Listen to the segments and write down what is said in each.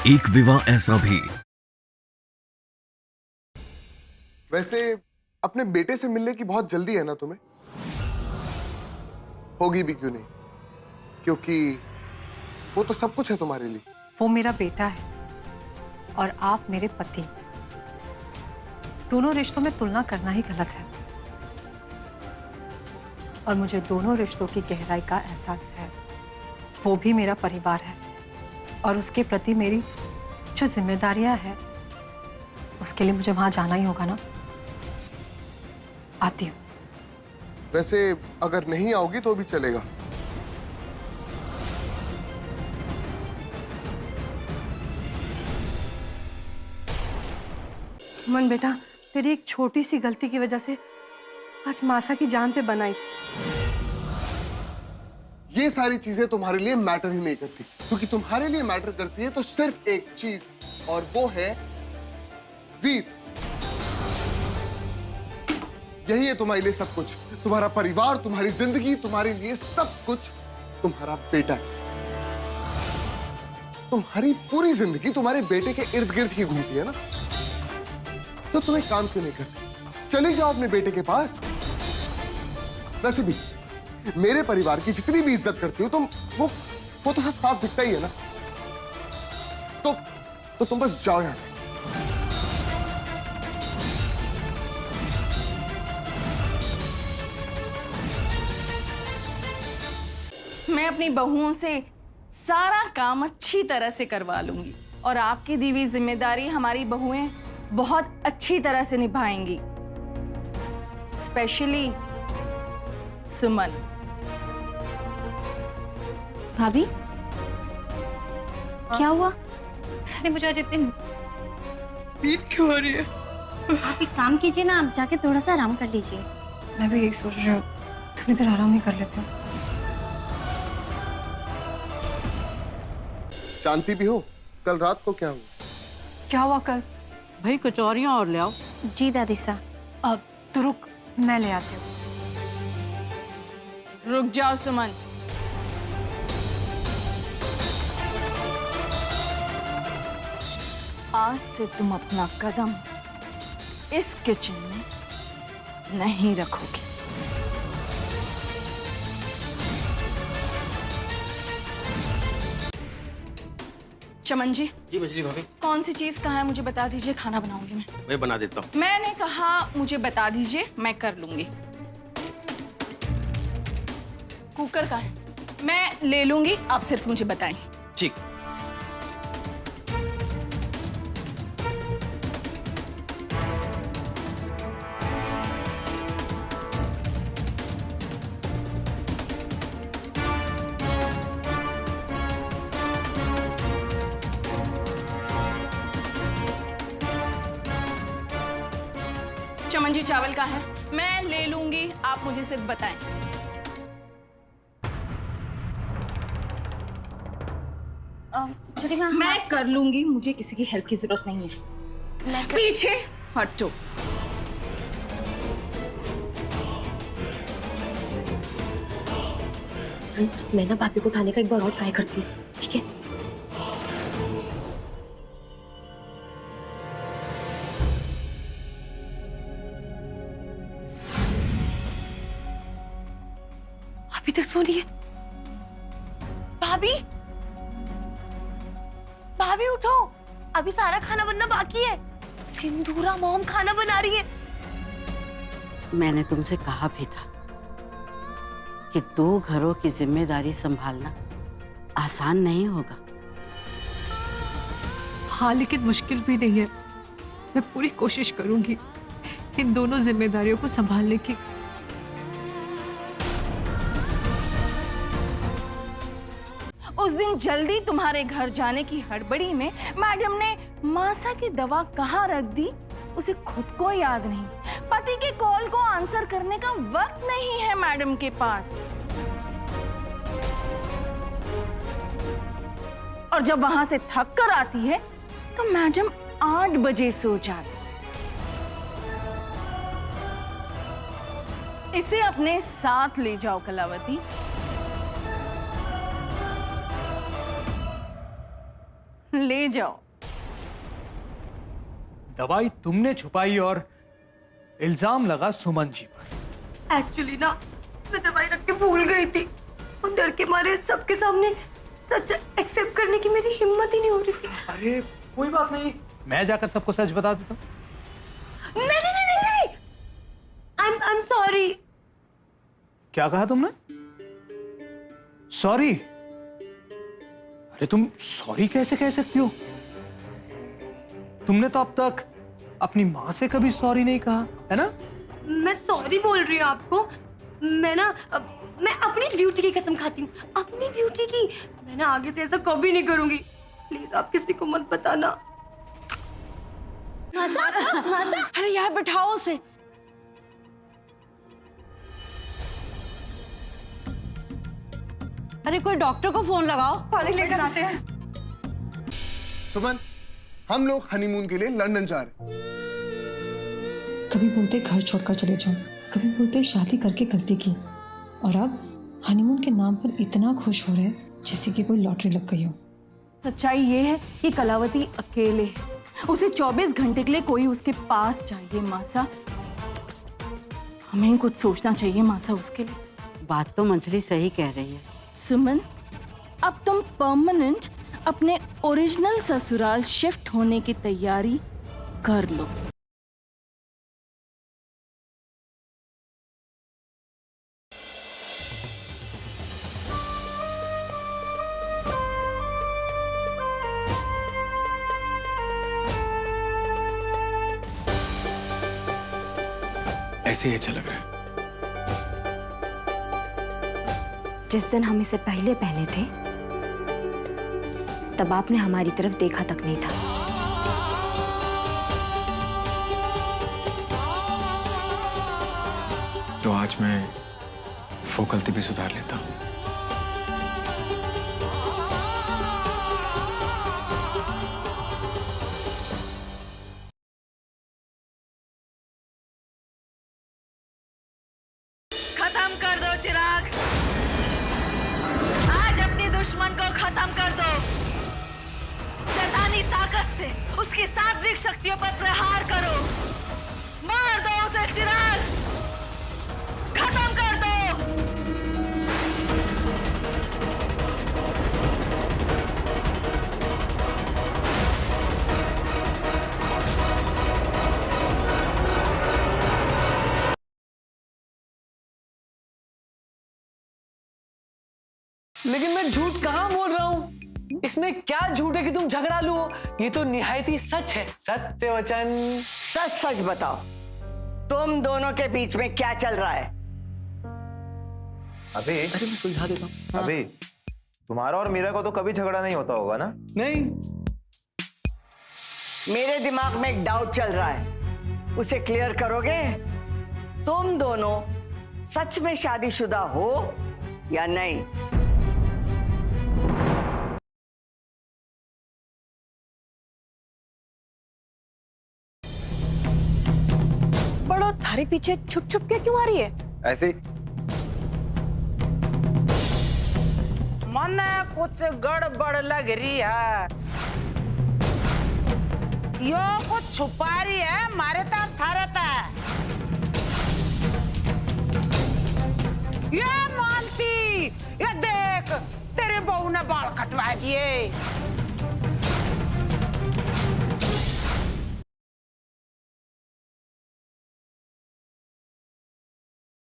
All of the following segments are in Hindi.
एक विवाह ऐसा भी। वैसे अपने बेटे से मिलने की बहुत जल्दी है ना तुम्हें? होगी भी क्यों नहीं, क्योंकि वो तो सब कुछ है तुम्हारे लिए। वो मेरा बेटा है और आप मेरे पति। दोनों रिश्तों में तुलना करना ही गलत है और मुझे दोनों रिश्तों की गहराई का एहसास है। वो भी मेरा परिवार है और उसके प्रति मेरी जो जिम्मेदारियां हैं उसके लिए मुझे वहां जाना ही होगा ना। आती हूँ। वैसे अगर नहीं आओगी तो भी चलेगा। सुमन बेटा, तेरी एक छोटी सी गलती की वजह से आज मासा की जान पे बनाई। ये सारी चीजें तुम्हारे लिए मैटर ही नहीं करती, क्योंकि तुम्हारे लिए मैटर करती है तो सिर्फ एक चीज, और वो है वीर। यही है तुम्हारे लिए सब कुछ। तुम्हारा परिवार, तुम्हारी जिंदगी, तुम्हारे लिए सब कुछ तुम्हारा बेटा है। तुम्हारी पूरी जिंदगी तुम्हारे बेटे के इर्द गिर्द ही घूमती है ना, तो तुम एक काम क्यों नहीं करते? चले जाओ अपने बेटे के पास। वैसे भी मेरे परिवार की जितनी भी इज्जत करती हो तुम, वो तो सब साफ दिखता ही है ना। तो तुम बस जाओ यहां से। मैं अपनी बहुओं से सारा काम अच्छी तरह से करवा लूंगी और आपकी दी हुई जिम्मेदारी हमारी बहुएं बहुत अच्छी तरह से निभाएंगी, स्पेशली सुमन। भाभी, क्या हुआ? सनी, मुझे आज इतनी पीठ क्यों हो रही है? आप एक काम कीजिए ना, आप जाके थोड़ा सा आराम कर लीजिए। मैं भी यही सोच रही हूँ, थोड़ी देर आराम ही कर लेती हूँ। जानती भी हो कल रात को क्या हुआ? क्या हुआ कल? भाई कचौरियां और ले आओ। जी दादी सा। अब तो रुक, मैं ले आती हूँ। रुक जाओ सुमन। आज से तुम अपना कदम इस किचन में नहीं रखोगी। चमन जी। जी मछली भाभी। कौन सी चीज कहाँ है मुझे बता दीजिए, खाना बनाऊंगी मैं। मैं बना देता हूँ। मैंने कहा मुझे बता दीजिए, मैं कर लूंगी। कुकर कहाँ है? मैं ले लूंगी, आप सिर्फ मुझे बताएं। ठीक। चमन जी, चावल का है? मैं ले लूंगी, आप मुझे सिर्फ बताएं। छोटी माँ, मैं कर लूंगी, मुझे किसी की हेल्प की जरूरत नहीं है। पीछे हटो। सुन, मैं ना भाभी को उठाने का एक बार और ट्राई करती हूँ, ठीक है? अभी तक सो रही है। भाभी, भाभी उठो, अभी सारा खाना बनना बाकी है। सिंदूरा मॉम खाना बना रही है। मैंने तुमसे कहा भी था कि 2 घरों की जिम्मेदारी संभालना आसान नहीं होगा। हाँ, लेकिन मुश्किल भी नहीं है। मैं पूरी कोशिश करूंगी इन दोनों जिम्मेदारियों को संभालने की। उस दिन जल्दी तुम्हारे घर जाने की हड़बड़ी में मैडम ने मासा की दवा कहाँ रख दी उसे खुद को याद नहीं। पति के कॉल को आंसर करने का वक्त नहीं है मैडम के पास। और जब वहां से थक कर आती है तो मैडम 8 बजे सो जाती। इसे अपने साथ ले जाओ कलावती। ले जाओ। दवाई तुमने छुपाई और इल्जाम लगा सुमन जी पर। एक्चुअली ना मैं दवाई रख के भूल गई थी और डर के मारे सबके सामने सच एक्सेप्ट करने की मेरी हिम्मत ही नहीं हो रही थी। अरे कोई बात नहीं, मैं जाकर सबको सच बता देता हूँ। नहीं। I'm sorry। क्या कहा तुमने? सॉरी? अरे तुम सॉरी कैसे कह सकती हो? तुमने तो अब तक अपनी माँ से कभी सॉरी नहीं कहा है ना? मैं सॉरी बोल रही हूँ आपको। मैं अपनी ब्यूटी की कसम खाती हूँ, अपनी ब्यूटी की। मैं ना आगे से ऐसा कभी नहीं करूंगी। प्लीज आप किसी को मत बताना। मासा, अरे यहाँ बिठाओ उसे। अरे कोई डॉक्टर को फोन लगाओ। पानी लेकर आते हैं। सुमन, हम लोग हनीमून के लिए लंदन जा रहे हैं। कभी बोलते घर छोड़कर चले जाओ, कभी बोलते शादी करके गलती की, और अब हनीमून के नाम पर इतना खुश हो रहे हैं जैसे कि कोई लॉटरी लग गई हो। सच्चाई ये है कि कलावती अकेले है। उसे 24 घंटे के लिए कोई उसके पास चाहिए मासा। हमें कुछ सोचना चाहिए मासा उसके लिए। बात तो मंजरी सही कह रही है। सुमन, अब तुम परमानेंट अपने ओरिजिनल ससुराल शिफ्ट होने की तैयारी कर लो। ऐसे ही अच्छा लग रहा है। जिस दिन हम इसे पहले पहने थे तब आपने हमारी तरफ देखा तक नहीं था। तो आज मैं वो गलती भी सुधार लेता हूँ। खत्म कर दो चिराग, आज अपने दुश्मन को खत्म कर दो। शैतानी ताकत से उसकी सात्विक शक्तियों पर प्रहार करो। मार दो उसे चिराग, खत्म कर दो। लेकिन मैं झूठ कहाँ बोल रहा हूँ? इसमें क्या झूठ है कि तुम झगड़ालू हो? ये तो निहायत ही सच है। सत्य वचन। सच सच बताओ, तुम दोनों के बीच में क्या चल रहा है? अभी अरे मैं सुलझा देता हूँ। अभी तुम्हारा और मीरा को तो कभी झगड़ा नहीं होता होगा ना? नहीं। मेरे दिमाग में एक डाउट चल रहा है, उसे क्लियर करोगे? तुम दोनों सच में शादीशुदा हो या नहीं? बड़ो थारे पीछे छुप छुप के क्यों आ रही है? ऐसे ही। मन कुछ गड़बड़ लग रही है। यो कुछ छुपा रही है मारे तर थारे तर। ये मालती, ये देख तेरे बहू ने बाल कटवा दिए।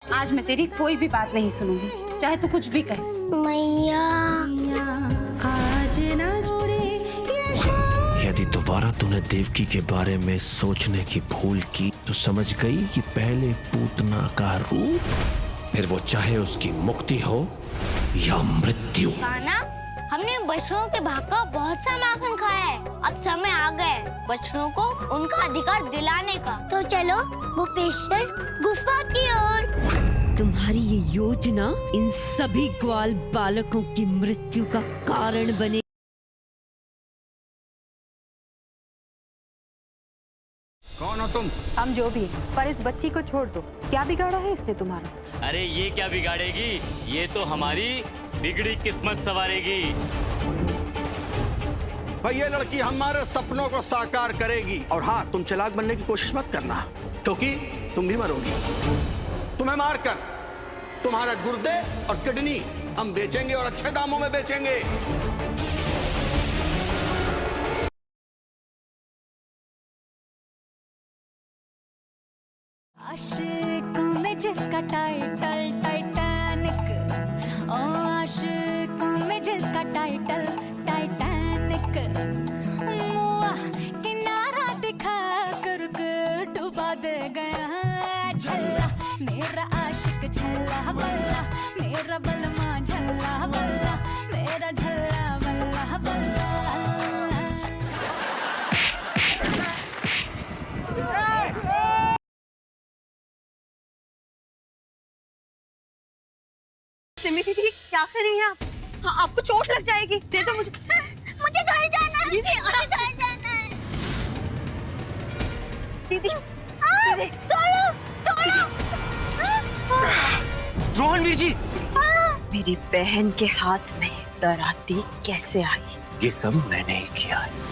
आज मैं तेरी कोई भी बात नहीं सुनूंगी, चाहे तू कुछ भी कहे। मैया आज ना जुड़े यदि दोबारा तूने देवकी के बारे में सोचने की भूल की तो समझ गई कि पहले पूतना का रूप, फिर वो चाहे उसकी मुक्ति हो या मृत्यु। ना हमने बछड़ों के भाग का बहुत सा माखन खाया है। अब समय आ गया है बछड़ों को उनका अधिकार दिलाने का। तो चलो गोपेश्वर गुफा की ओर। तुम्हारी ये योजना इन सभी ग्वाल बालकों की मृत्यु का कारण बने। कौन हो तुम? हम जो भी हैं, पर इस बच्ची को छोड़ दो। क्या बिगाड़ा है इसने तुम्हारा? अरे ये क्या बिगाड़ेगी, ये तो हमारी बिगड़ी किस्मत संवारेगी। भाई ये लड़की हमारे सपनों को साकार करेगी। और हाँ, तुम चालाक बनने की कोशिश मत करना, क्योंकि तुम भी मरोगी। तुम्हें मारकर तुम्हारा गुर्दे और किडनी हम बेचेंगे और अच्छे दामों में बेचेंगे। आशिकों में जिसका टाइटल टाइटैनिक, ओ आशिकों में जिसका टाइटल टाइटैनिक, मुआ किनारा दिखा कर डुबा दे गया झल्ला मेरा आशिक झल्ला बल्ला, मेरा बलमा झल्ला बल्ला, मेरा झल्ला बल्ला बल्ला। सिमी दीदी क्या कर रही हैं आप? हाँ, आपको चोट लग जाएगी। दे दो मुझे। मुझे घर जाना है। दीदी मुझे घर जाना है। दीदी छोड़ो छोड़ो। रोहनवीर जी, मेरी बहन के हाथ में दराती कैसे आई? ये सब मैंने ही किया है।